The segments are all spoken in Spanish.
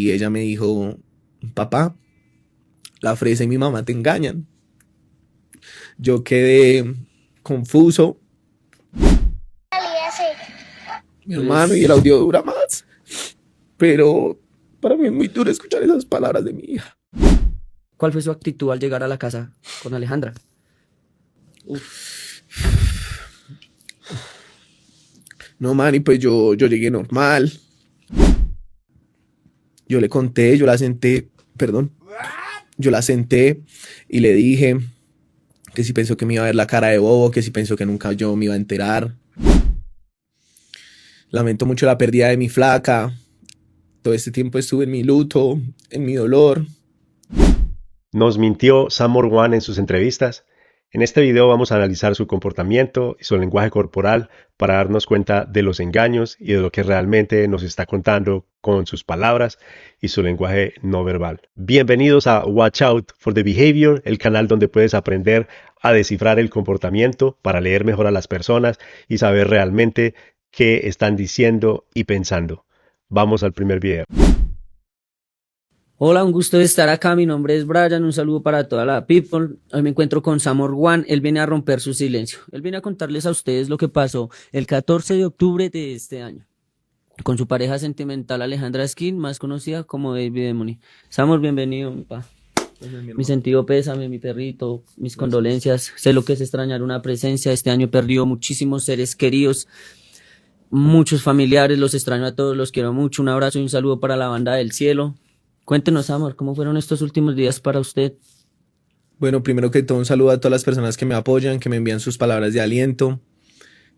Y ella me dijo, papá, la fresa y mi mamá te engañan. Yo quedé confuso, mi hermano, y el Pues, audio dura más. Pero para mí es muy duro escuchar esas palabras de mi hija. ¿cuál fue su actitud al llegar a la casa con Alejandra? Uf, No, man, y pues yo llegué normal. Yo le conté, yo la senté, perdón, yo la senté y le dije que si pensó que me iba a ver la cara de bobo, que si pensó que nunca yo me iba a enterar. Lamento mucho la pérdida de mi flaca. Todo este tiempo estuve en mi luto, en mi dolor. Nos mintió Sam Morwan en sus entrevistas. En este video vamos a analizar su comportamiento y su lenguaje corporal para darnos cuenta de los engaños y de lo que realmente nos está contando con sus palabras y su lenguaje no verbal. Bienvenidos a Watch Out for the Behavior, el canal donde puedes aprender a descifrar el comportamiento para leer mejor a las personas y saber realmente qué están diciendo y pensando. Vamos al primer video. hola, un gusto de estar acá. Mi nombre es Brian. Un saludo para toda la people. Hoy me encuentro con Samor One. Él viene a romper su silencio. Él viene a contarles a ustedes lo que pasó el 14 de octubre de este año con su pareja sentimental Alejandra Skin, más conocida como Baby Demony. Samor, bienvenido, mi pa. Mi sentido pésame, mi perrito, mis condolencias. Sé lo que es extrañar una presencia. Este año perdió muchísimos seres queridos, muchos familiares. Los extraño a todos, los quiero mucho. Un abrazo y un saludo para la banda del cielo. Cuéntenos, amor, ¿cómo fueron estos últimos días para usted? Bueno, primero que todo, un saludo a todas las personas que me apoyan, que me envían sus palabras de aliento,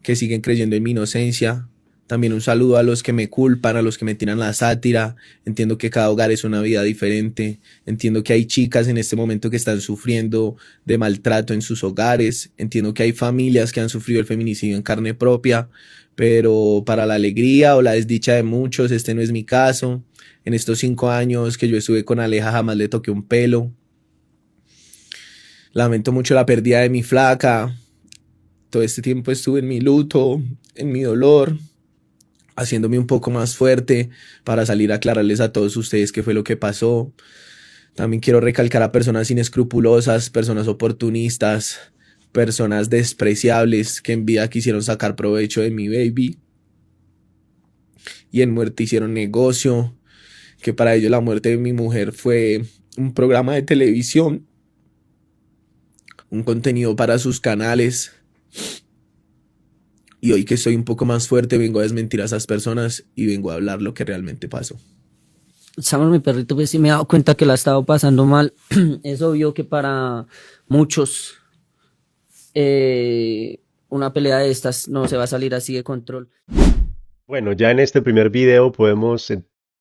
que siguen creyendo en mi inocencia. También un saludo a los que me culpan, a los que me tiran la sátira. Entiendo que cada hogar es una vida diferente. Entiendo que hay chicas en este momento que están sufriendo de maltrato en sus hogares. Entiendo que hay familias que han sufrido el feminicidio en carne propia. Pero para la alegría o la desdicha de muchos, este no es mi caso. En estos 5 años que yo estuve con Aleja jamás le toqué un pelo. Lamento mucho la pérdida de mi flaca. Todo este tiempo estuve en mi luto, en mi dolor, haciéndome un poco más fuerte para salir a aclararles a todos ustedes qué fue lo que pasó. También quiero recalcar a personas inescrupulosas, personas oportunistas, personas despreciables que en vida quisieron sacar provecho de mi baby y en muerte hicieron negocio, que para ellos la muerte de mi mujer fue un programa de televisión, un contenido para sus canales. Y hoy que estoy un poco más fuerte, vengo a desmentir a esas personas y vengo a hablar lo que realmente pasó. Samor, mi perrito, pues sí me he dado cuenta que la ha estado pasando mal. Es obvio que para muchos una pelea de estas no se va a salir así de control. Bueno, ya en este primer video podemos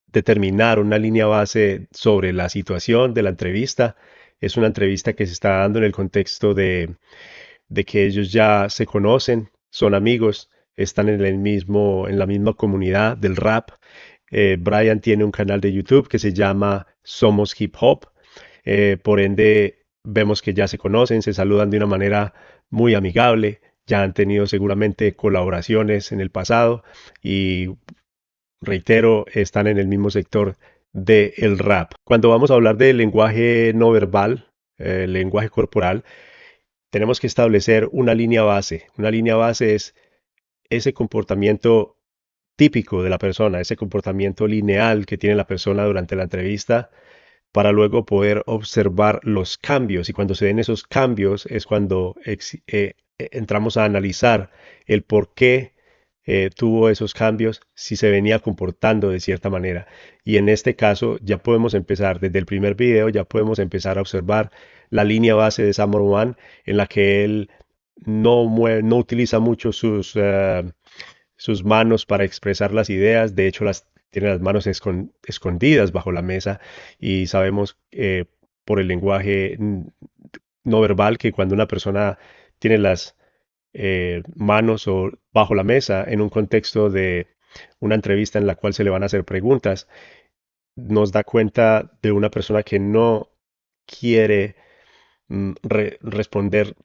determinar una línea base sobre la situación de la entrevista. Es una entrevista que se está dando en el contexto de que ellos ya se conocen, son amigos, están en la misma comunidad del rap. Brian tiene un canal de YouTube que se llama Somos Hip Hop. Por ende, vemos que ya se conocen, se saludan de una manera muy amigable. Ya han tenido seguramente colaboraciones en el pasado y reitero, están en el mismo sector del rap. Cuando vamos a hablar del lenguaje no verbal, lenguaje corporal, tenemos que establecer una línea base. Una línea base es ese comportamiento típico de la persona, ese comportamiento lineal que tiene la persona durante la entrevista para luego poder observar los cambios. Y cuando se den esos cambios es cuando entramos a analizar el por qué tuvo esos cambios, si se venía comportando de cierta manera. Y en este caso ya podemos empezar, desde el primer video, ya podemos empezar a observar la línea base de Samor One en la que él no utiliza mucho sus manos para expresar las ideas, de hecho tiene las manos escondidas bajo la mesa y sabemos por el lenguaje no verbal que cuando una persona tiene las manos o bajo la mesa en un contexto de una entrevista en la cual se le van a hacer preguntas, nos da cuenta de una persona que no quiere responder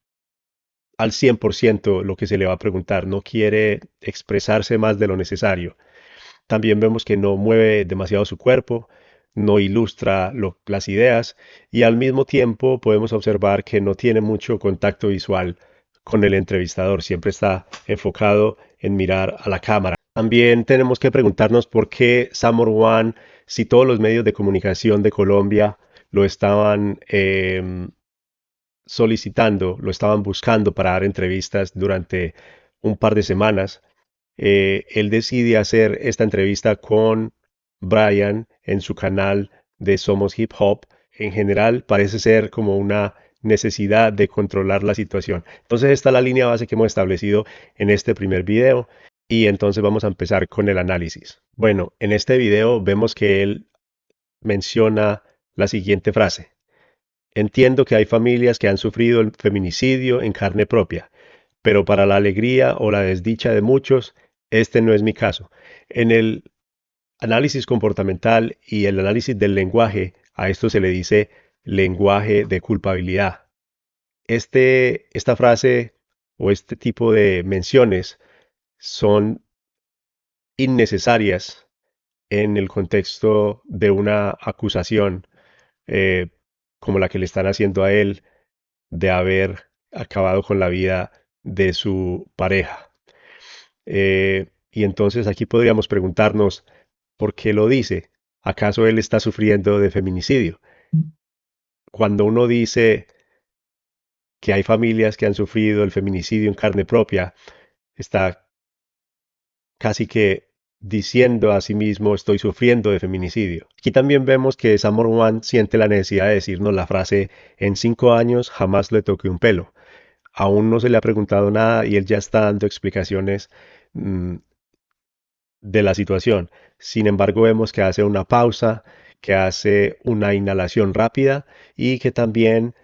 al 100% lo que se le va a preguntar, no quiere expresarse más de lo necesario. También vemos que no mueve demasiado su cuerpo, no ilustra las ideas y al mismo tiempo podemos observar que no tiene mucho contacto visual con el entrevistador, siempre está enfocado en mirar a la cámara. También tenemos que preguntarnos por qué Samor One, si todos los medios de comunicación de Colombia lo estaban solicitando, lo estaban buscando para dar entrevistas durante un par de semanas, él decide hacer esta entrevista con Brian en su canal de Somos Hip Hop. En general parece ser como una necesidad de controlar la situación. Entonces esta es la línea base que hemos establecido en este primer video y entonces vamos a empezar con el análisis. Bueno, en este video vemos que él menciona la siguiente frase. Entiendo que hay familias que han sufrido el feminicidio en carne propia, pero para la alegría o la desdicha de muchos, este no es mi caso. En el análisis comportamental y el análisis del lenguaje, a esto se le dice lenguaje de culpabilidad. Esta frase o este tipo de menciones son innecesarias en el contexto de una acusación eh, como la que le están haciendo a él de haber acabado con la vida de su pareja. Y entonces aquí podríamos preguntarnos, ¿por qué lo dice? ¿Acaso él está sufriendo de feminicidio? Cuando uno dice que hay familias que han sufrido el feminicidio en carne propia, está casi que diciendo a sí mismo estoy sufriendo de feminicidio. Aquí también vemos que Samor One siente la necesidad de decirnos la frase en 5 años jamás le toqué un pelo. Aún no se le ha preguntado nada y él ya está dando explicaciones de la situación. Sin embargo, vemos que hace una pausa, que hace una inhalación rápida y que también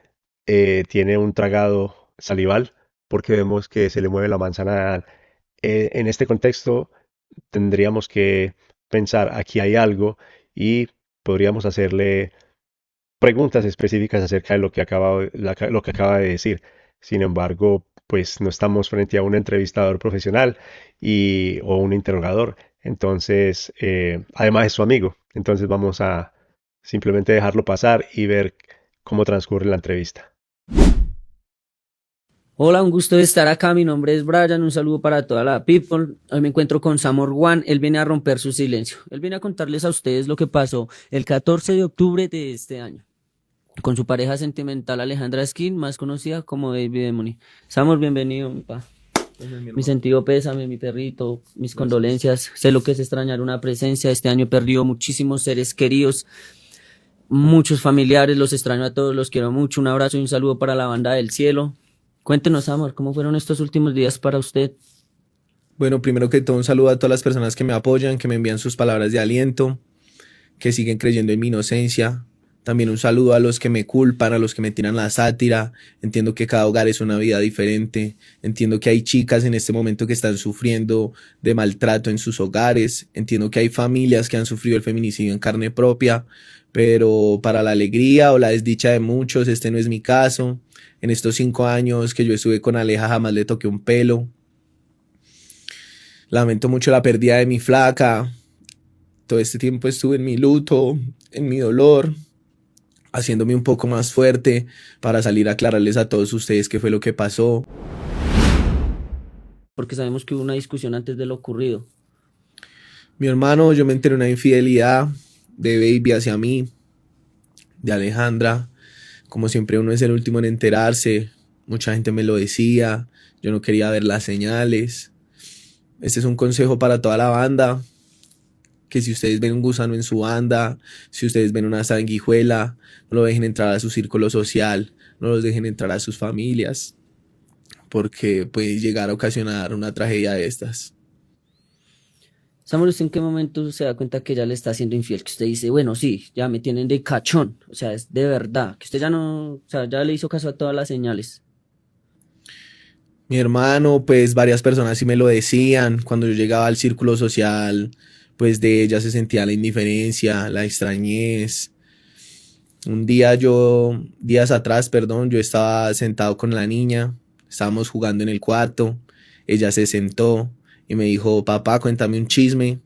tiene un tragado salival porque vemos que se le mueve la manzana. En este contexto tendríamos que pensar aquí hay algo y podríamos hacerle preguntas específicas acerca de lo que lo que acaba de decir. Sin embargo, pues no estamos frente a un entrevistador profesional o un interrogador. Entonces, además es su amigo. Entonces vamos a simplemente dejarlo pasar y ver cómo transcurre la entrevista. Hola, un gusto de estar acá. Mi nombre es Brian. Un saludo para toda la people. Hoy me encuentro con Samor One. Él viene a romper su silencio. Él viene a contarles a ustedes lo que pasó el 14 de octubre de este año con su pareja sentimental Alejandra Skin, más conocida como Baby Demony. Samor, bienvenido, mi pa. Mi sentido pésame, mi perrito, mis condolencias. Sé lo que es extrañar una presencia. Este año he perdido muchísimos seres queridos, muchos familiares. Los extraño a todos, los quiero mucho. Un abrazo y un saludo para la banda del cielo. Cuéntenos, Amor, ¿cómo fueron estos últimos días para usted? Bueno, primero que todo, un saludo a todas las personas que me apoyan, que me envían sus palabras de aliento, que siguen creyendo en mi inocencia. También un saludo a los que me culpan, a los que me tiran la sátira. Entiendo que cada hogar es una vida diferente. Entiendo que hay chicas en este momento que están sufriendo de maltrato en sus hogares. Entiendo que hay familias que han sufrido el feminicidio en carne propia, pero para la alegría o la desdicha de muchos, este no es mi caso. En estos 5 años que yo estuve con Aleja jamás le toqué un pelo. Lamento mucho la pérdida de mi flaca. Todo este tiempo estuve en mi luto, en mi dolor, haciéndome un poco más fuerte para salir a aclararles a todos ustedes qué fue lo que pasó. Porque sabemos que hubo una discusión antes de lo ocurrido. Mi hermano, yo me enteré de una infidelidad de Baby hacia mí, de Alejandra. Como siempre uno es el último en enterarse. Mucha gente me lo decía. Yo no quería ver las señales. Este es un consejo para toda la banda. Que si ustedes ven un gusano en su banda, si ustedes ven una sanguijuela, no lo dejen entrar a su círculo social, no los dejen entrar a sus familias, porque puede llegar a ocasionar una tragedia de estas. Samuel, ¿usted en qué momento se da cuenta que ella le está haciendo infiel? Que usted dice, bueno, sí, ya me tienen de cachón, o sea, es de verdad, que usted ya no, o sea, ya le hizo caso a todas las señales. Mi hermano, pues varias personas sí me lo decían, cuando yo llegaba al círculo social, pues de ella se sentía la indiferencia, la extrañez. Días atrás, perdón, yo estaba sentado con la niña, estábamos jugando en el cuarto, ella se sentó y me dijo, papá, cuéntame un chisme.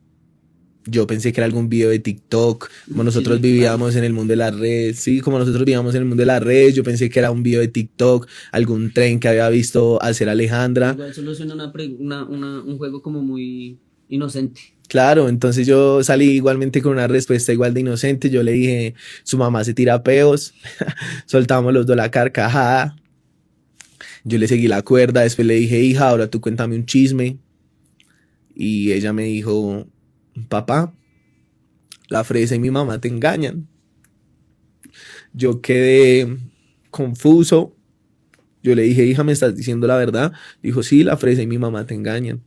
Yo pensé que era algún video de TikTok, como Un nosotros chisme raro. vivíamos en el mundo de las redes, sí, como nosotros vivíamos en el mundo de las redes, yo pensé que era un video de TikTok, algún tren que había visto hacer Alejandra. Igual solo suena un juego como muy inocente. Claro, entonces yo salí igualmente con una respuesta igual de inocente, yo le dije, su mamá se tira peos, soltamos los dos la carcajada, yo le seguí la cuerda, después le dije, hija, ahora tú cuéntame un chisme, y ella me dijo, papá, la fresa y mi mamá te engañan. Yo quedé confuso. Yo le dije, hija, ¿me estás diciendo la verdad? Dijo, sí, la fresa y mi mamá te engañan.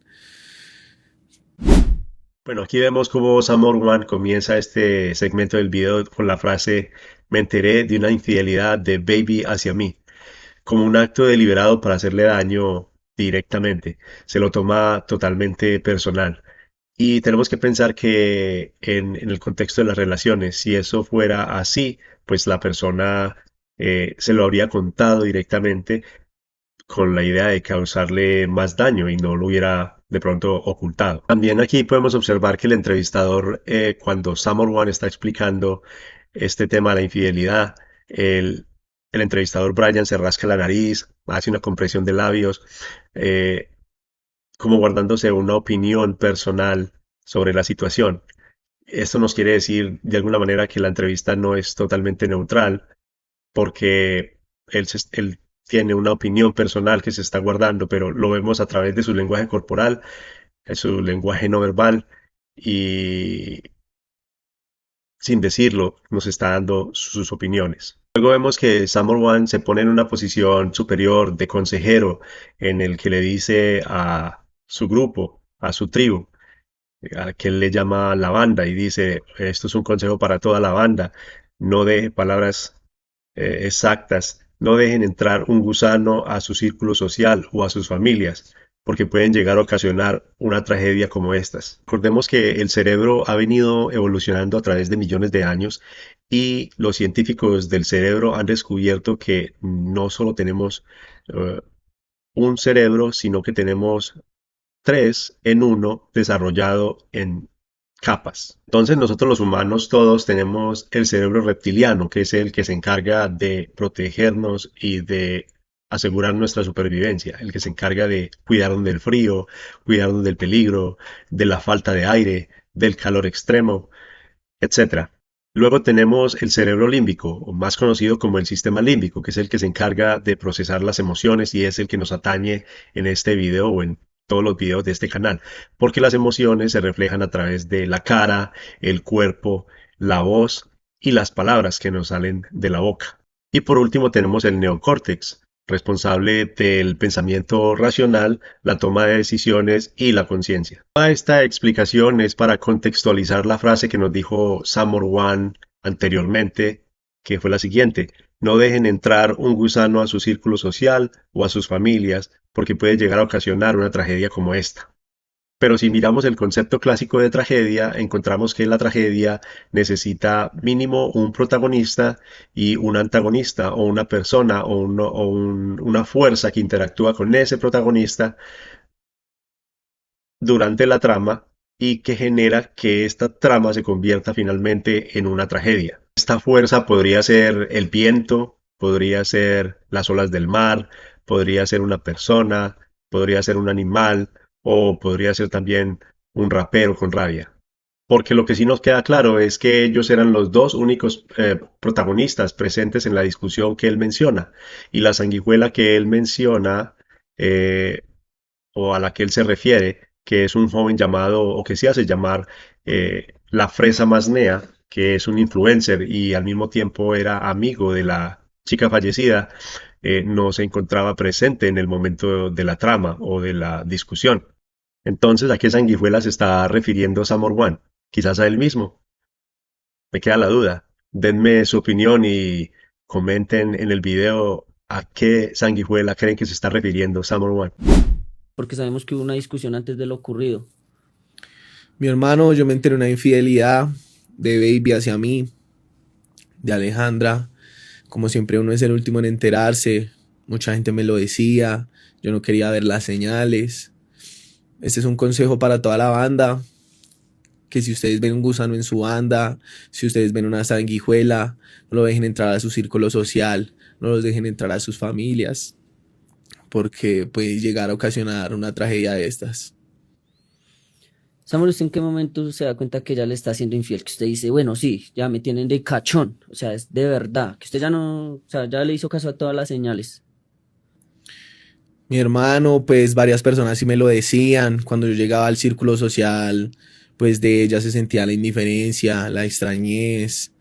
Bueno, aquí vemos cómo Samor One comienza este segmento del video con la frase me enteré de una infidelidad de Baby hacia mí, como un acto deliberado para hacerle daño directamente. Se lo toma totalmente personal. Y tenemos que pensar que en el contexto de las relaciones, si eso fuera así, pues la persona se lo habría contado directamente con la idea de causarle más daño y no lo hubiera de pronto ocultado. También aquí podemos observar que el entrevistador, cuando Samor One está explicando este tema de la infidelidad, el, el entrevistador Brian se rasca la nariz, hace una compresión de labios, eh, como guardándose una opinión personal sobre la situación. Esto nos quiere decir de alguna manera que la entrevista no es totalmente neutral, porque él tiene una opinión personal que se está guardando, pero lo vemos a través de su lenguaje corporal, de su lenguaje no verbal, y sin decirlo, nos está dando sus opiniones. Luego vemos que Samor One se pone en una posición superior de consejero, en el que le dice a su grupo, a su tribu, a que él le llama la banda y dice, esto es un consejo para toda la banda, no deje palabras exactas, no dejen entrar un gusano a su círculo social o a sus familias, porque pueden llegar a ocasionar una tragedia como estas. Recordemos que el cerebro ha venido evolucionando a través de millones de años y los científicos del cerebro han descubierto que no solo tenemos eh, un cerebro, sino que tenemos tres en uno desarrollado en capas. Entonces nosotros los humanos todos tenemos el cerebro reptiliano, que es el que se encarga de protegernos y de asegurar nuestra supervivencia, el que se encarga de cuidarnos del frío, cuidarnos del peligro, de la falta de aire, del calor extremo, etcétera. Luego tenemos el cerebro límbico, o más conocido como el sistema límbico, que es el que se encarga de procesar las emociones y es el que nos atañe en este video o en todos los videos de este canal, porque las emociones se reflejan a través de la cara, el cuerpo, la voz y las palabras que nos salen de la boca. Y por último tenemos el neocórtex, responsable del pensamiento racional, la toma de decisiones y la conciencia. Toda esta explicación es para contextualizar la frase que nos dijo Samor One anteriormente, que fue la siguiente: no dejen entrar un gusano a su círculo social o a sus familias, porque puede llegar a ocasionar una tragedia como esta. Pero si miramos el concepto clásico de tragedia, encontramos que la tragedia necesita mínimo un protagonista y un antagonista, o una persona una fuerza que interactúa con ese protagonista durante la trama y que genera que esta trama se convierta finalmente en una tragedia. Esta fuerza podría ser el viento, podría ser las olas del mar, podría ser una persona, podría ser un animal o podría ser también un rapero con rabia. Porque lo que sí nos queda claro es que ellos eran los dos únicos protagonistas presentes en la discusión que él menciona. Y la sanguijuela que él menciona, eh, o a la que él se refiere, que es un joven llamado, o que se hace llamar, la Fresa Masnea, que es un influencer y al mismo tiempo era amigo de la chica fallecida, no se encontraba presente en el momento de la trama o de la discusión. Entonces, ¿a qué sanguijuela se está refiriendo Samor One? Quizás a él mismo. Me queda la duda. Denme su opinión y comenten en el video a qué sanguijuela creen que se está refiriendo Samor One. Porque sabemos que hubo una discusión antes de lo ocurrido. Mi hermano, yo me enteré de una infidelidad de Baby hacia mí, de Alejandra. Como siempre uno es el último en enterarse. Mucha gente me lo decía. Yo no quería ver las señales. Este es un consejo para toda la banda. que si ustedes ven un gusano en su banda, si ustedes ven una sanguijuela, no lo dejen entrar a su círculo social, no los dejen entrar a sus familias, porque puede llegar a ocasionar una tragedia de estas. Samuel, ¿usted en qué momento se da cuenta que ella le está siendo infiel? Que usted dice, bueno, sí, ya me tienen de cachón, o sea, es de verdad, que usted ya no, o sea, ya le hizo caso a todas las señales. Mi hermano, pues varias personas sí me lo decían. Cuando yo llegaba al círculo social, pues de ella se sentía la indiferencia, la extrañez.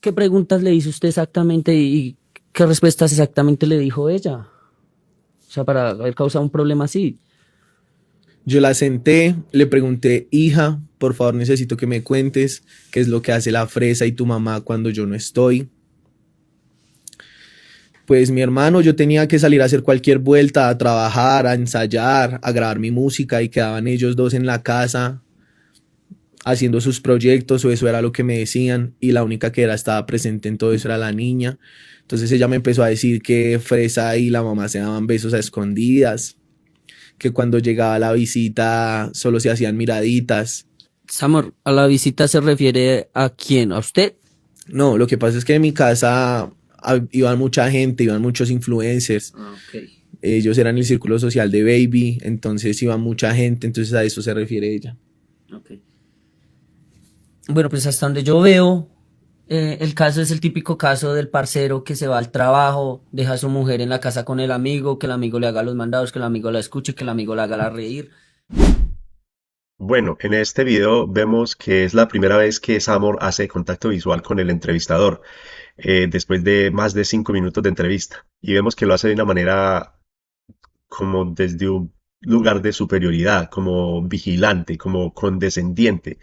¿Qué preguntas le hizo usted exactamente y qué respuestas exactamente le dijo ella? O sea, para haber causado un problema así. Yo la senté, le pregunté, hija, por favor necesito que me cuentes qué es lo que hace la fresa y tu mamá cuando yo no estoy. Pues mi hermano, yo tenía que salir a hacer cualquier vuelta, a trabajar, a ensayar, a grabar mi música y quedaban ellos dos en la casa haciendo sus proyectos o eso era lo que me decían y la única que estaba presente en todo eso era la niña. Entonces ella me empezó a decir que Fresa y la mamá se daban besos a escondidas, que cuando llegaba la visita solo se hacían miraditas. Samor, ¿a la visita se refiere a quién? ¿A usted? No, lo que pasa es que en mi casa iban mucha gente, iban muchos influencers. Ah, ok. Ellos eran el círculo social de Baby, entonces iba mucha gente, entonces a eso se refiere ella. Ok. Bueno, pues hasta donde yo veo, el caso es el típico caso del parcero que se va al trabajo, deja a su mujer en la casa con el amigo, que el amigo le haga los mandados, que el amigo la escuche, que el amigo la haga reír. Bueno, en este video vemos que es la primera vez que Samor hace contacto visual con el entrevistador, después de más de 5 minutos de entrevista. Y vemos que lo hace de una manera como desde un lugar de superioridad, como vigilante, como condescendiente.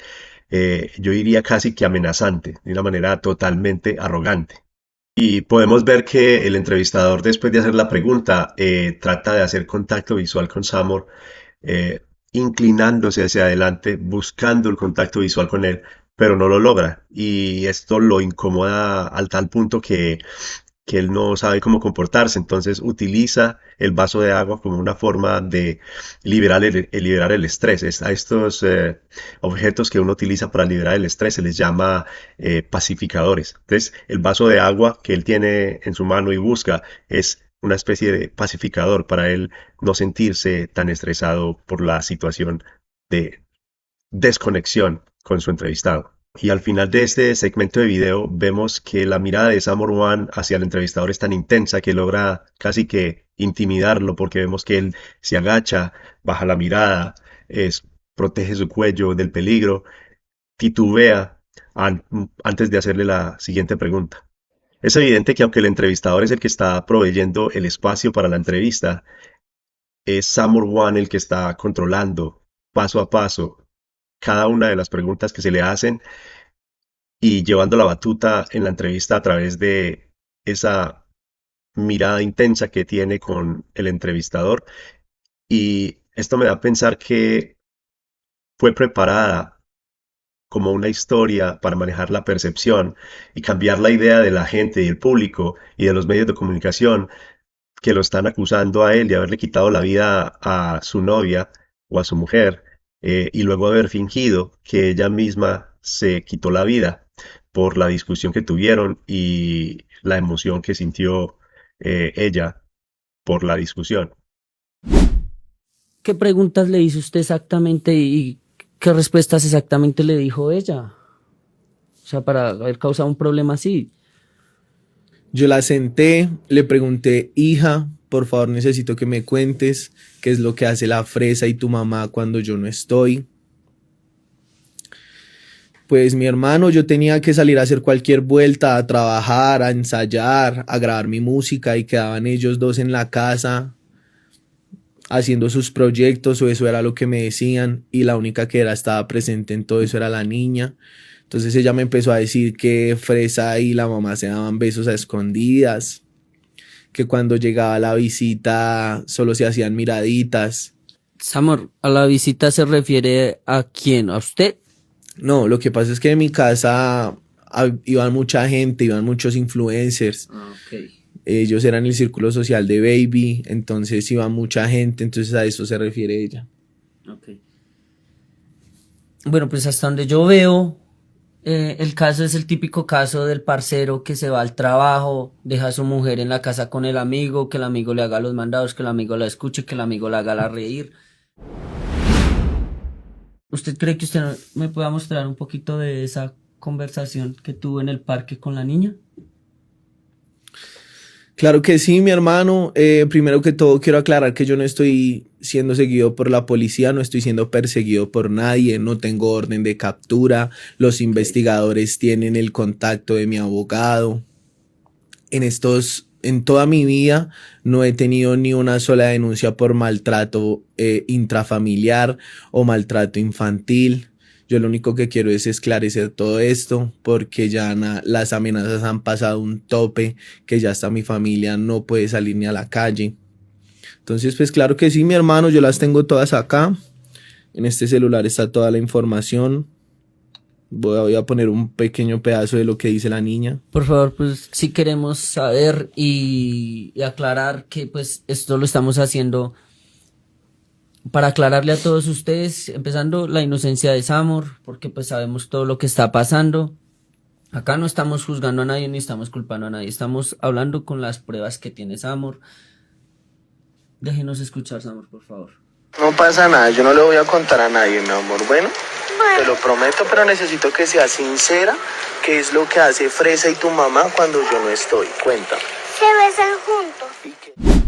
Yo diría casi que amenazante, de una manera totalmente arrogante. Y podemos ver que el entrevistador, después de hacer la pregunta, trata de hacer contacto visual con Samor, eh, inclinándose hacia adelante, buscando el contacto visual con él, pero no lo logra. Y esto lo incomoda al tal punto que él no sabe cómo comportarse, entonces utiliza el vaso de agua como una forma de liberar el estrés. A estos objetos que uno utiliza para liberar el estrés se les llama pacificadores. Entonces, el vaso de agua que él tiene en su mano y busca es una especie de pacificador para él no sentirse tan estresado por la situación de desconexión con su entrevistado. Y al final de este segmento de video vemos que la mirada de Samor One hacia el entrevistador es tan intensa que logra casi que intimidarlo porque vemos que él se agacha, baja la mirada, protege su cuello del peligro, titubea antes de hacerle la siguiente pregunta. Es evidente que aunque el entrevistador es el que está proveyendo el espacio para la entrevista, es Samor One el que está controlando paso a paso cada una de las preguntas que se le hacen y llevando la batuta en la entrevista a través de esa mirada intensa que tiene con el entrevistador. Y esto me da a pensar que fue preparada como una historia para manejar la percepción y cambiar la idea de la gente y el público y de los medios de comunicación que lo están acusando a él de haberle quitado la vida a su novia o a su mujer, y luego haber fingido que ella misma se quitó la vida por la discusión que tuvieron y la emoción que sintió ella por la discusión. ¿Qué preguntas le hizo usted exactamente y qué respuestas exactamente le dijo ella? O sea, para haber causado un problema así. Yo la senté, le pregunté, hija, por favor necesito que me cuentes qué es lo que hace la fresa y tu mamá cuando yo no estoy. Pues mi hermano, yo tenía que salir a hacer cualquier vuelta, a trabajar, a ensayar, a grabar mi música y quedaban ellos dos en la casa haciendo sus proyectos o eso era lo que me decían y la única que estaba presente en todo eso era la niña. Entonces ella me empezó a decir que Fresa y la mamá se daban besos a escondidas, que cuando llegaba la visita solo se hacían miraditas. Samor, ¿a la visita se refiere a quién? ¿A usted? No, lo que pasa es que en mi casa iban mucha gente, iban muchos influencers. Ah, ok. Ellos eran el círculo social de Baby, entonces iba mucha gente, entonces a eso se refiere ella. Ok. Bueno, pues hasta donde yo veo, el caso es el típico caso del parcero que se va al trabajo, deja a su mujer en la casa con el amigo, que el amigo le haga los mandados, que el amigo la escuche, que el amigo la haga la reír. ¿Usted cree que usted me pueda mostrar un poquito de esa conversación que tuvo en el parque con la niña? Claro que sí, mi hermano. Primero que todo, quiero aclarar que yo no estoy siendo seguido por la policía, no estoy siendo perseguido por nadie, no tengo orden de captura. Los investigadores tienen el contacto de mi abogado. En toda mi vida, no he tenido ni una sola denuncia por maltrato intrafamiliar o maltrato infantil. Yo lo único que quiero es esclarecer todo esto porque ya las amenazas han pasado un tope, que ya hasta mi familia no puede salir ni a la calle. Entonces, pues claro que sí, mi hermano, yo las tengo todas acá. En este celular está toda la información. Voy a poner un pequeño pedazo de lo que dice la niña. Por favor, pues sí queremos saber y aclarar que pues esto lo estamos haciendo para aclararle a todos ustedes, empezando la inocencia de Samur, porque pues sabemos todo lo que está pasando. Acá no estamos juzgando a nadie ni estamos culpando a nadie, estamos hablando con las pruebas que tiene Samur. Déjenos escuchar, Samur, por favor. No pasa nada, yo no le voy a contar a nadie, mi amor. Bueno, te lo prometo, pero necesito que seas sincera. ¿Qué es lo que hace Fresa y tu mamá cuando yo no estoy? Cuéntame. Se besan juntos.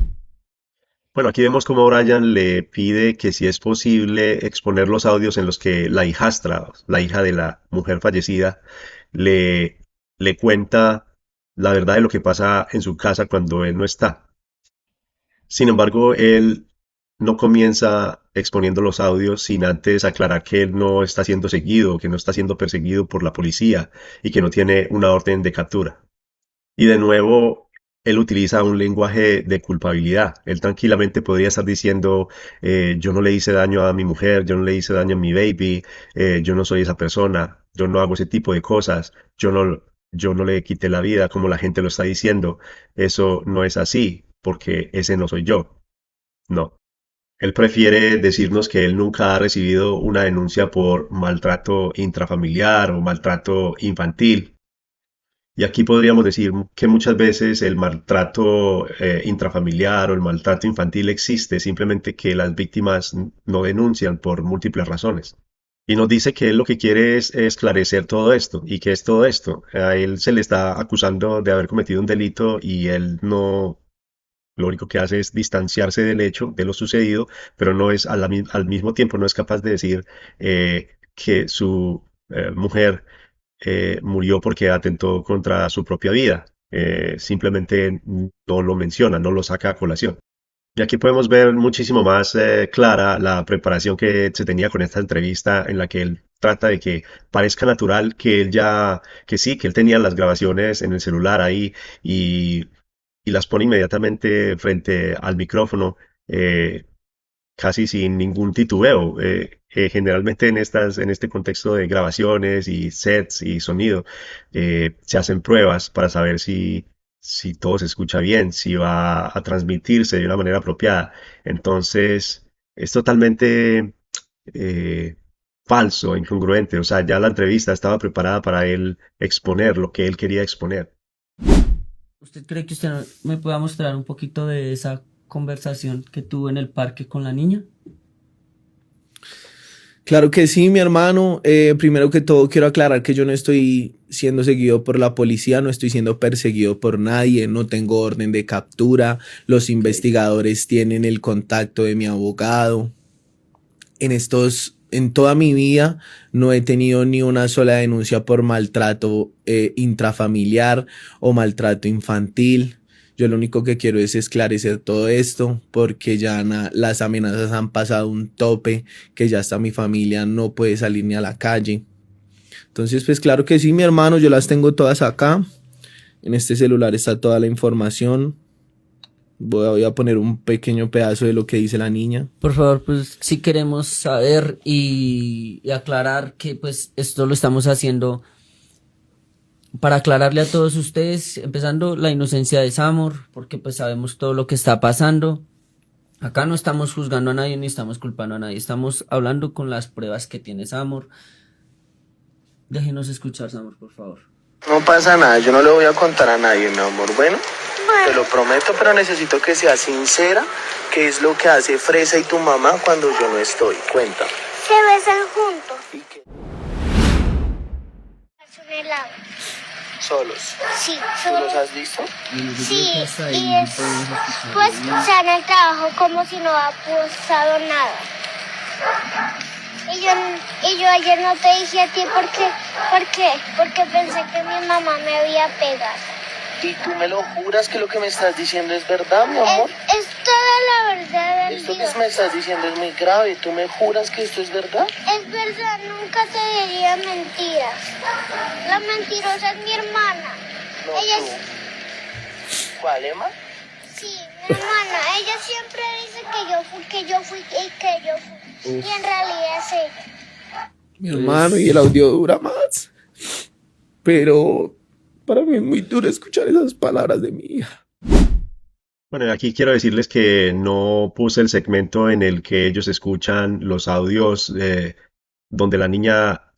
Bueno, aquí vemos cómo Brian le pide que si es posible exponer los audios en los que la hijastra, la hija de la mujer fallecida, le, le cuenta la verdad de lo que pasa en su casa cuando él no está. Sin embargo, él no comienza exponiendo los audios sin antes aclarar que él no está siendo seguido, que no está siendo perseguido por la policía y que no tiene una orden de captura. Y de nuevo, él utiliza un lenguaje de culpabilidad. Él tranquilamente podría estar diciendo, yo no le hice daño a mi mujer, yo no le hice daño a mi baby, yo no soy esa persona, yo no hago ese tipo de cosas, yo no le quité la vida como la gente lo está diciendo. Eso no es así, porque ese no soy yo. No. Él prefiere decirnos que él nunca ha recibido una denuncia por maltrato intrafamiliar o maltrato infantil. Y aquí podríamos decir que muchas veces el maltrato intrafamiliar o el maltrato infantil existe, simplemente que las víctimas no denuncian por múltiples razones. Y nos dice que él lo que quiere es esclarecer todo esto. ¿Y qué es todo esto? A él se le está acusando de haber cometido un delito y él no, lo único que hace es distanciarse del hecho, de lo sucedido, pero no es al mismo tiempo no es capaz de decir que su mujer murió porque atentó contra su propia vida. Simplemente no lo menciona, no lo saca a colación. Y aquí podemos ver muchísimo más clara la preparación que se tenía con esta entrevista en la que él trata de que parezca natural que él ya, que sí, que él tenía las grabaciones en el celular ahí y, y las pone inmediatamente frente al micrófono. Casi sin ningún titubeo. Generalmente en este contexto de grabaciones y sets y sonido, se hacen pruebas para saber si todo se escucha bien, si va a transmitirse de una manera apropiada. Entonces, es totalmente eh, falso, incongruente. O sea, ya la entrevista estaba preparada para él exponer lo que él quería exponer. ¿Usted cree que usted me pueda mostrar un poquito de esa conversación que tuvo en el parque con la niña? Claro que sí, mi hermano. Primero que todo, quiero aclarar que yo no estoy siendo seguido por la policía, no estoy siendo perseguido por nadie, no tengo orden de captura. Los investigadores tienen el contacto de mi abogado. En toda mi vida, no he tenido ni una sola denuncia por maltrato intrafamiliar o maltrato infantil. Yo lo único que quiero es esclarecer todo esto porque ya las amenazas han pasado un tope, que ya hasta mi familia no puede salir ni a la calle. Entonces, pues claro que sí, mi hermano, yo las tengo todas acá. En este celular está toda la información. Voy a poner un pequeño pedazo de lo que dice la niña. Por favor, pues sí queremos saber y aclarar que pues esto lo estamos haciendo para aclararle a todos ustedes, empezando la inocencia de Samur, porque pues sabemos todo lo que está pasando. Acá no estamos juzgando a nadie ni estamos culpando a nadie, estamos hablando con las pruebas que tiene Samor. Déjenos escuchar, Samor, por favor. No pasa nada, yo no le voy a contar a nadie, mi amor. Bueno, te lo prometo, pero necesito que seas sincera. ¿Qué es lo que hace Fresa y tu mamá cuando yo no estoy? Cuéntame. Se besan juntos. ¿Y qué? Es un helado. Solos. Sí, ¿Tú los solos. has visto? Sí, y después se han al trabajo como si no ha pasado nada. Y yo ayer no te dije a ti porque pensé que mi mamá me había pegado. ¿Y tú me lo juras que lo que me estás diciendo es verdad, mi amor? Es toda la verdad del Esto Dios. que me estás diciendo es muy grave. ¿Tú me juras que esto es verdad? Es verdad, nunca te diría mentiras. La mentirosa es mi hermana. No, Ella tú. es, ¿Cuál, Emma? sí, mi hermana. Ella siempre dice que yo fui. Y en realidad es ella. Mi hermano, y el audio dura más. Pero para mí es muy duro escuchar esas palabras de mi hija. Bueno, aquí quiero decirles que no puse el segmento en el que ellos escuchan los audios donde la niña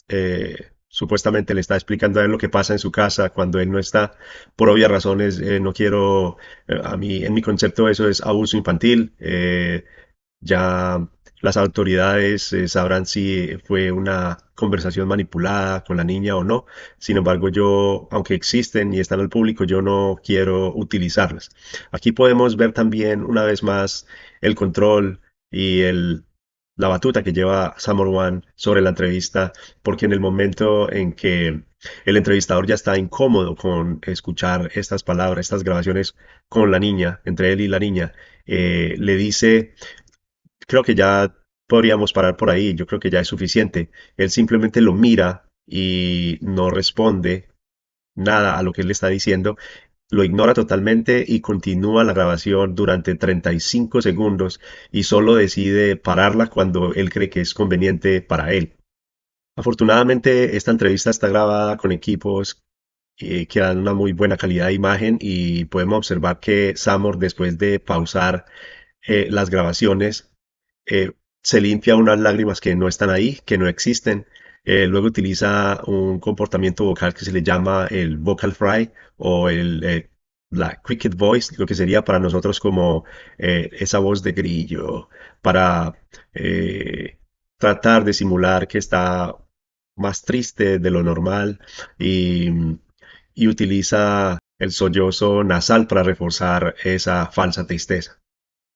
supuestamente le está explicando a él lo que pasa en su casa cuando él no está. Por obvias razones, no quiero, en mi concepto eso es abuso infantil. Ya las autoridades sabrán si fue una conversación manipulada con la niña o no. Sin embargo, yo, aunque existen y están al público, yo no quiero utilizarlas. Aquí podemos ver también una vez más el control y la batuta que lleva Samor One sobre la entrevista, porque en el momento en que el entrevistador ya está incómodo con escuchar estas palabras, estas grabaciones con la niña, entre él y la niña, le dice, creo que ya podríamos parar por ahí, yo creo que ya es suficiente. Él simplemente lo mira y no responde nada a lo que él le está diciendo, lo ignora totalmente y continúa la grabación durante 35 segundos y solo decide pararla cuando él cree que es conveniente para él. Afortunadamente, esta entrevista está grabada con equipos que dan una muy buena calidad de imagen y podemos observar que Samor, después de pausar las grabaciones, eh, se limpia unas lágrimas que no están ahí, que no existen. Luego utiliza un comportamiento vocal que se le llama el vocal fry o la cricket voice, lo que sería para nosotros como esa voz de grillo, para eh, tratar de simular que está más triste de lo normal y, y utiliza el sollozo nasal para reforzar esa falsa tristeza.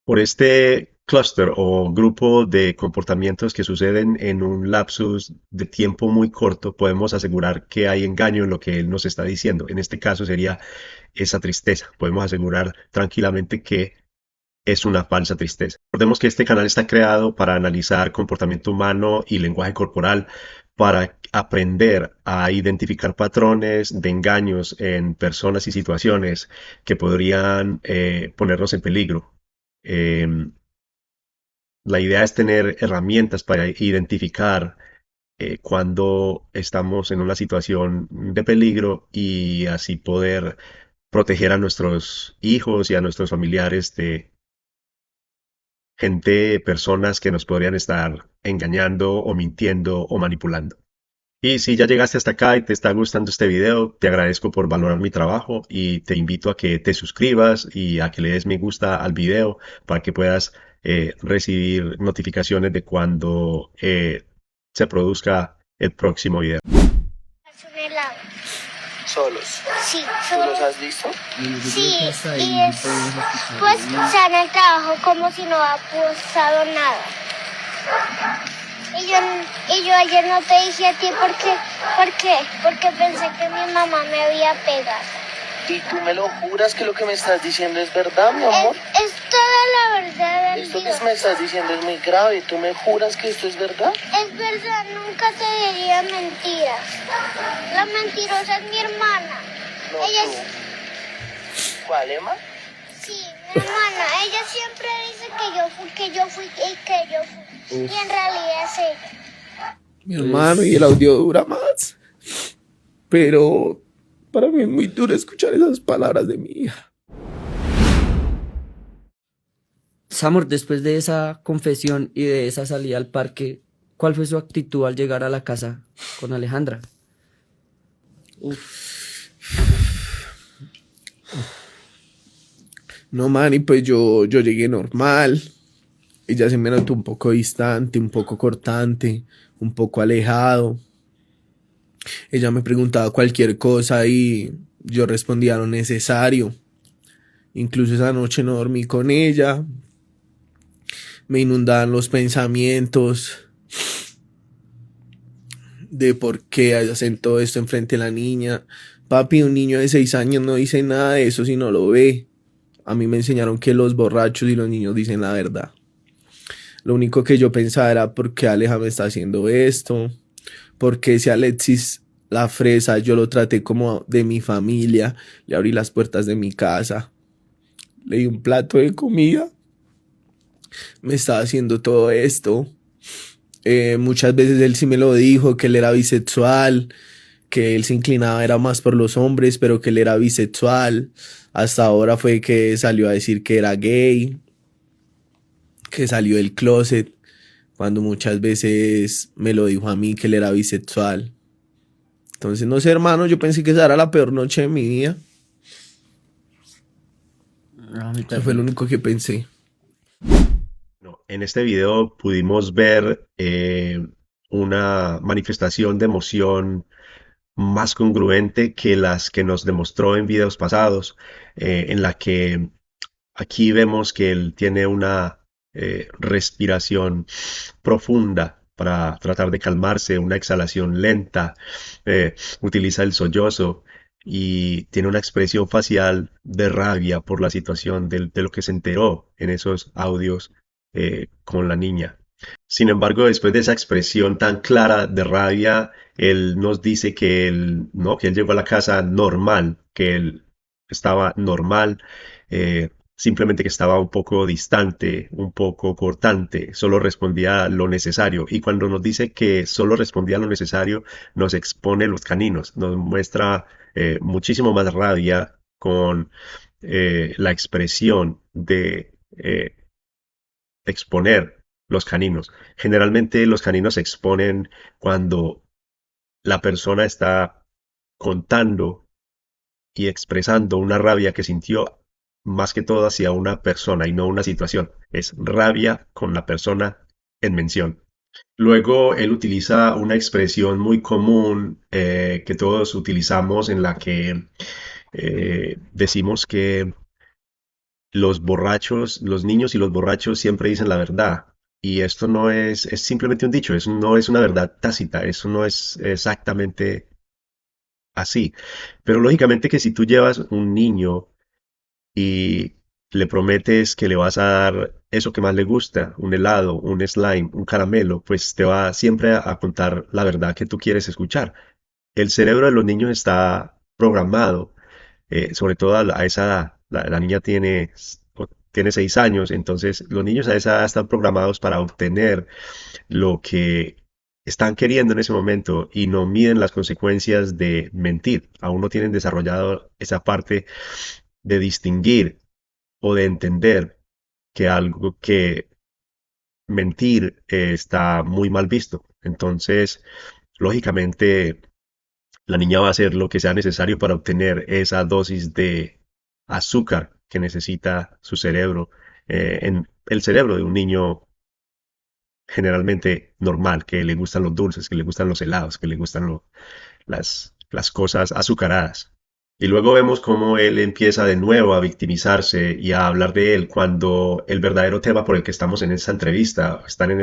Por este clúster o grupo de comportamientos que suceden en un lapsus de tiempo muy corto, podemos asegurar que hay engaño en lo que él nos está diciendo. En este caso sería esa tristeza. Podemos asegurar tranquilamente que es una falsa tristeza. Recordemos que este canal está creado para analizar comportamiento humano y lenguaje corporal, para aprender a identificar patrones de engaños en personas y situaciones que podrían ponernos en peligro. Em, la idea es tener herramientas para identificar cuando estamos en una situación de peligro y así poder proteger a nuestros hijos y a nuestros familiares de gente, personas que nos podrían estar engañando o mintiendo o manipulando. Y si ya llegaste hasta acá y te está gustando este video, te agradezco por valorar mi trabajo y te invito a que te suscribas y a que le des me gusta al video para que puedas recibir notificaciones de cuando se produzca el próximo video. Es un helado. Solos. Sí, ¿Tú los solos. has visto? Sí, y después se han al trabajo como si no ha pasado nada. Y yo ayer no te dije a ti porque pensé que mi mamá me había pegado. ¿Y tú me lo juras que lo que me estás diciendo es verdad, mi amor? Es toda la verdad del Esto Dios. que me estás diciendo es muy grave. ¿Tú me juras que esto es verdad? Es verdad, nunca te diría mentiras. La mentirosa es mi hermana. No, Ella tú. es, ¿Cuál, Emma? sí, mi hermana. Ella siempre dice que yo fui. Y en realidad es ella. Mi hermano, y el audio dura más. Pero para mí es muy duro escuchar esas palabras de mi hija. Samur, después de esa confesión y de esa salida al parque, ¿cuál fue su actitud al llegar a la casa con Alejandra? No, man, y pues yo llegué normal. Ella se me notó un poco distante, un poco cortante, un poco alejado. Ella me preguntaba cualquier cosa y yo respondía lo necesario. Incluso esa noche no dormí con ella. Me inundaban los pensamientos de por qué hacen todo esto enfrente de la niña. Papi, un niño de 6 años no dice nada de eso si no lo ve. A mí me enseñaron que los borrachos y los niños dicen la verdad. Lo único que yo pensaba era por qué Aleja me está haciendo esto. Porque si Alexis la fresa yo lo traté como de mi familia. Le abrí las puertas de mi casa. Le di un plato de comida. Me estaba haciendo todo esto. Muchas veces él sí me lo dijo, que él era bisexual, que él se inclinaba era más por los hombres, pero que él era bisexual. Hasta ahora fue que salió a decir que era gay, que salió del closet, cuando muchas veces me lo dijo a mí que él era bisexual. Entonces, no sé, hermano, yo pensé que esa era la peor noche de mi vida. A mí Eso fue lo también. único que pensé. No, en este video pudimos ver una manifestación de emoción más congruente que las que nos demostró en videos pasados, en la que aquí vemos que él tiene una respiración profunda para tratar de calmarse, una exhalación lenta, utiliza el sollozo y tiene una expresión facial de rabia por la situación de lo que se enteró en esos audios con la niña. Sin embargo, después de esa expresión tan clara de rabia, él nos dice que él, no, que él llegó a la casa normal, que él estaba normal, simplemente que estaba un poco distante, un poco cortante, solo respondía lo necesario. Y cuando nos dice que solo respondía lo necesario, nos expone los caninos, nos muestra muchísimo más rabia con la expresión de exponer los caninos. Generalmente los caninos se exponen cuando la persona está contando y expresando una rabia que sintió más que todo hacia una persona y no una situación. Es rabia con la persona en mención. Luego él utiliza una expresión muy común que todos utilizamos en la que decimos que los borrachos, los niños y los borrachos siempre dicen la verdad. Y esto no es simplemente un dicho, eso no es una verdad tácita, eso no es exactamente así. Pero lógicamente que si tú llevas un niño y le prometes que le vas a dar eso que más le gusta, un helado, un slime, un caramelo, pues te va siempre a contar la verdad que tú quieres escuchar. El cerebro de los niños está programado, sobre todo a esa edad. La niña tiene 6 años, entonces los niños a esa edad están programados para obtener lo que están queriendo en ese momento y no miden las consecuencias de mentir. Aún no tienen desarrollado esa parte de distinguir o de entender que algo que mentir está muy mal visto. Entonces, lógicamente, la niña va a hacer lo que sea necesario para obtener esa dosis de azúcar que necesita su cerebro, en el cerebro de un niño generalmente normal, que le gustan los dulces, que le gustan los helados, que le gustan las cosas azucaradas. Y luego vemos cómo él empieza de nuevo a victimizarse y a hablar de él cuando el verdadero tema por el que estamos en esta entrevista, está en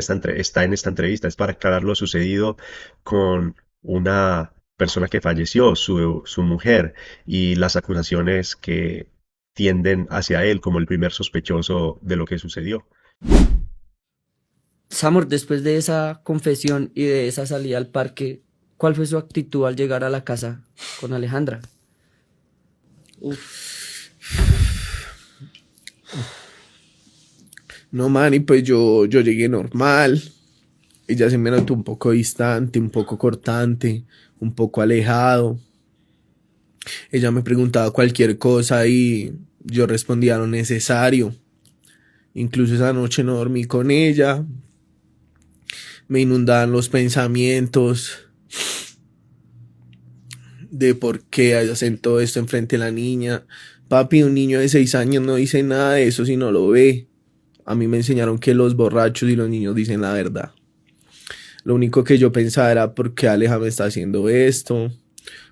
esta entrevista, es para aclarar lo sucedido con una persona que falleció, su mujer, y las acusaciones que tienden hacia él como el primer sospechoso de lo que sucedió. Samur, después de esa confesión y de esa salida al parque, ¿cuál fue su actitud al llegar a la casa con Alejandra? No, man, y pues yo llegué normal. Ella se me notó un poco distante, un poco cortante, un poco alejado. Ella me preguntaba cualquier cosa y yo respondía lo necesario. Incluso esa noche no dormí con ella. Me inundaban los pensamientos de por qué hacen todo esto enfrente de la niña. Papi, un niño de 6 años no dice nada de eso si no lo ve. A mí me enseñaron que los borrachos y los niños dicen la verdad. Lo único que yo pensaba era por qué Aleja me está haciendo esto.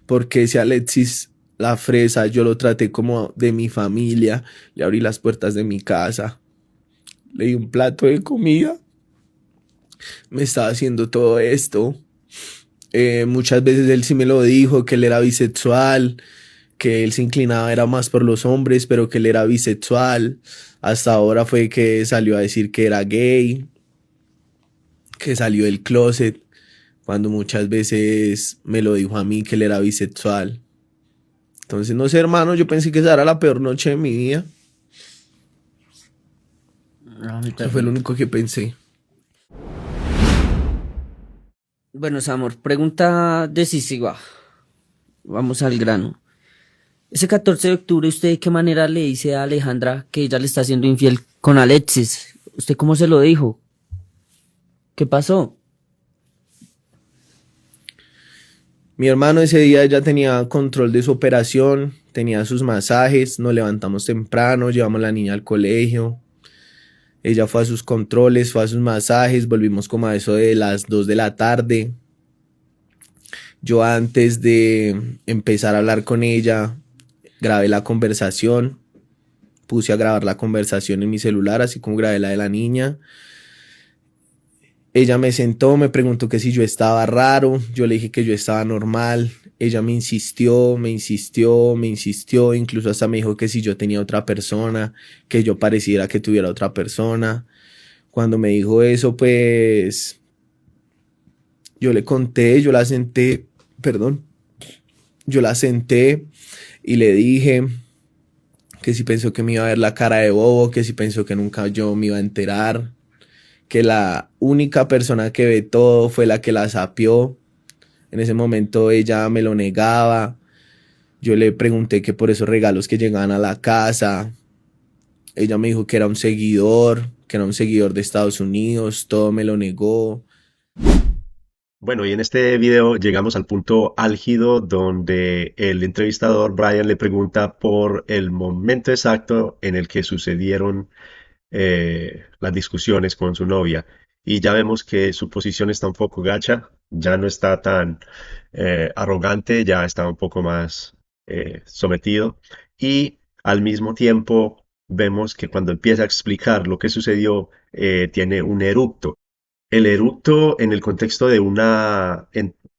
Por qué si Alexis la fresa yo lo traté como de mi familia. Le abrí las puertas de mi casa. Le di un plato de comida. Me estaba haciendo todo esto. Muchas veces él sí me lo dijo, que él era bisexual, que él se inclinaba era más por los hombres, pero que él era bisexual. Hasta ahora fue que salió a decir que era gay, que salió del closet, cuando muchas veces me lo dijo a mí que él era bisexual. Entonces, no sé, hermano, yo pensé que esa era la peor noche de mi vida. Eso fue lo único que pensé. Bueno, Samor, pregunta decisiva. Vamos al grano. Ese 14 de octubre, ¿usted de qué manera le dice a Alejandra que ella le está siendo infiel con Alexis? ¿Usted cómo se lo dijo? ¿Qué pasó? Mi hermano ese día ya tenía control de su operación, tenía sus masajes, nos levantamos temprano, llevamos a la niña al colegio. Ella fue a sus controles, fue a sus masajes, volvimos como a eso de las 2 de la tarde. Yo antes de empezar a hablar con ella, grabé la conversación, puse a grabar la conversación en mi celular, así como grabé la de la niña. Ella me sentó, me preguntó que si yo estaba raro, yo le dije que yo estaba normal. Ella me insistió, incluso hasta me dijo que si yo tenía otra persona, que yo pareciera que tuviera otra persona. Cuando me dijo eso, pues yo le conté, yo la senté y le dije que si pensó que me iba a ver la cara de bobo, que si pensó que nunca yo me iba a enterar, que la única persona que ve todo fue la que la sapió. En ese momento ella me lo negaba. Yo le pregunté que por esos regalos que llegaban a la casa. Ella me dijo que era un seguidor de Estados Unidos, todo me lo negó. Bueno, y en este video llegamos al punto álgido donde el entrevistador Brian le pregunta por el momento exacto en el que sucedieron las discusiones con su novia. Y ya vemos que su posición está un poco gacha, ya no está tan arrogante, ya está un poco más sometido. Y al mismo tiempo vemos que cuando empieza a explicar lo que sucedió, tiene un eructo. El eructo en el contexto de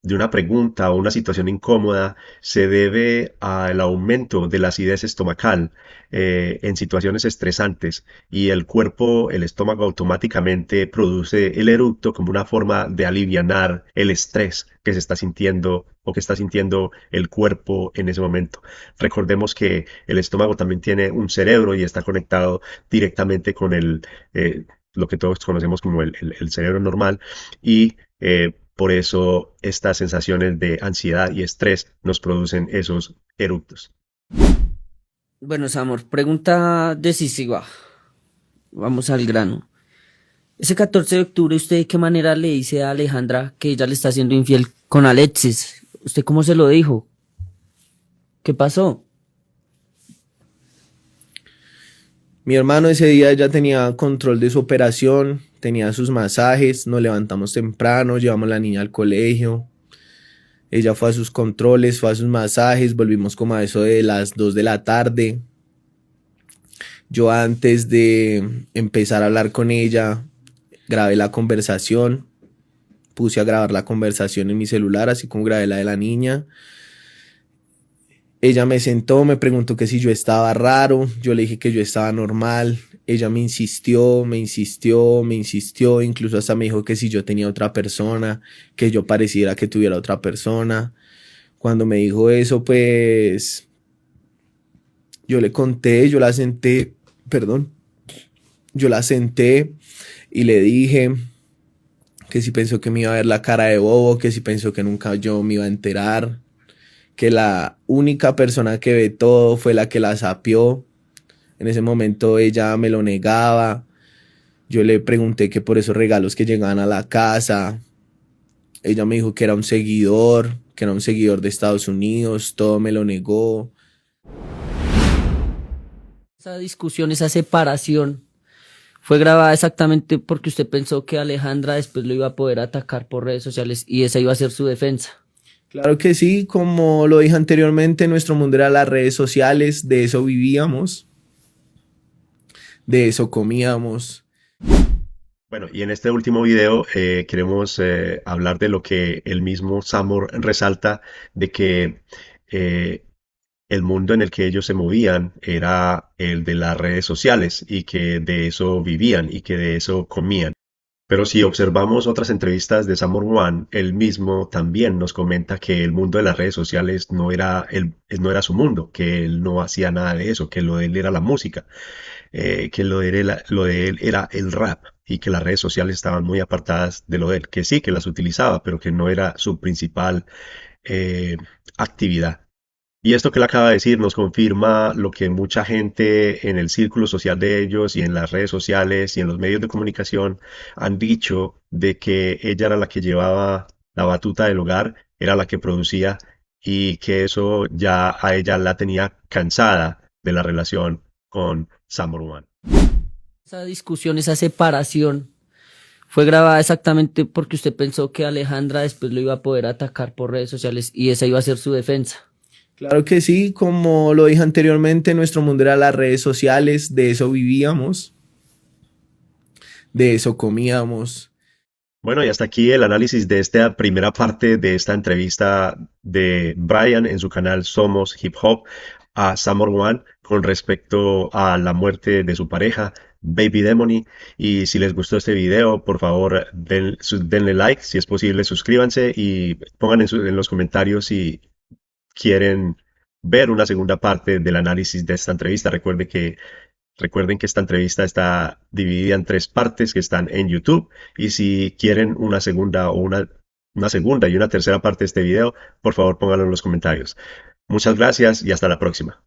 de una pregunta o una situación incómoda se debe al aumento de la acidez estomacal en situaciones estresantes y el cuerpo, el estómago automáticamente produce el eructo como una forma de alivianar el estrés que se está sintiendo o que está sintiendo el cuerpo en ese momento. Recordemos que el estómago también tiene un cerebro y está conectado directamente con lo que todos conocemos como el cerebro normal y por eso estas sensaciones de ansiedad y estrés nos producen esos eructos. Bueno, Samor, pregunta decisiva. Vamos al grano. Ese 14 de octubre, ¿usted de qué manera le dice a Alejandra que ella le está siendo infiel con Alexis? ¿Usted cómo se lo dijo? ¿Qué pasó? Mi hermano ese día ya tenía control de su operación, tenía sus masajes, nos levantamos temprano, llevamos a la niña al colegio. Ella fue a sus controles, fue a sus masajes, volvimos como a eso de las 2 de la tarde. Yo antes de empezar a hablar con ella, grabé la conversación, puse a grabar la conversación en mi celular, así como grabé la de la niña. Ella me sentó, me preguntó que si yo estaba raro, yo le dije que yo estaba normal. Ella me insistió, incluso hasta me dijo que si yo tenía otra persona, que yo pareciera que tuviera otra persona. Cuando me dijo eso, pues yo le conté, yo la senté y le dije que si pensó que me iba a ver la cara de bobo, que si pensó que nunca yo me iba a enterar, que la única persona que ve todo fue la que la sapió. En ese momento ella me lo negaba. Yo le pregunté que por esos regalos que llegaban a la casa. Ella me dijo que era un seguidor, de Estados Unidos, todo me lo negó. Esa discusión, esa separación, fue grabada exactamente porque usted pensó que Alejandra después lo iba a poder atacar por redes sociales y esa iba a ser su defensa. Claro que sí, como lo dije anteriormente, nuestro mundo era las redes sociales, de eso vivíamos, de eso comíamos. Bueno, y en este último video queremos hablar de lo que el mismo Samur resalta, de que eh, el mundo en el que ellos se movían era el de las redes sociales y que de eso vivían y que de eso comían. Pero si observamos otras entrevistas de Samur One, él mismo también nos comenta que el mundo de las redes sociales no era su mundo, que él no hacía nada de eso, que lo de él era la música, que lo de él era el rap y que las redes sociales estaban muy apartadas de lo de él, que sí, que las utilizaba, pero que no era su principal eh, actividad. Y esto que él acaba de decir nos confirma lo que mucha gente en el círculo social de ellos y en las redes sociales y en los medios de comunicación han dicho de que ella era la que llevaba la batuta del hogar, era la que producía y que eso ya a ella la tenía cansada de la relación con Samur One. Esa discusión, esa separación, fue grabada exactamente porque usted pensó que Alejandra después lo iba a poder atacar por redes sociales y esa iba a ser su defensa. Claro que sí, como lo dije anteriormente, nuestro mundo era las redes sociales, de eso vivíamos, de eso comíamos. Bueno, y hasta aquí el análisis de esta primera parte de esta entrevista de Brian en su canal Somos Hip Hop a Samur One con respecto a la muerte de su pareja, Baby Demony. Y si les gustó este video, por favor denle like, si es posible suscríbanse y pongan en los comentarios si quieren ver una segunda parte del análisis de esta entrevista. Recuerden que esta entrevista está dividida en 3 partes que están en YouTube. Y si quieren una segunda una segunda y una tercera parte de este video, por favor pónganlo en los comentarios. Muchas gracias y hasta la próxima.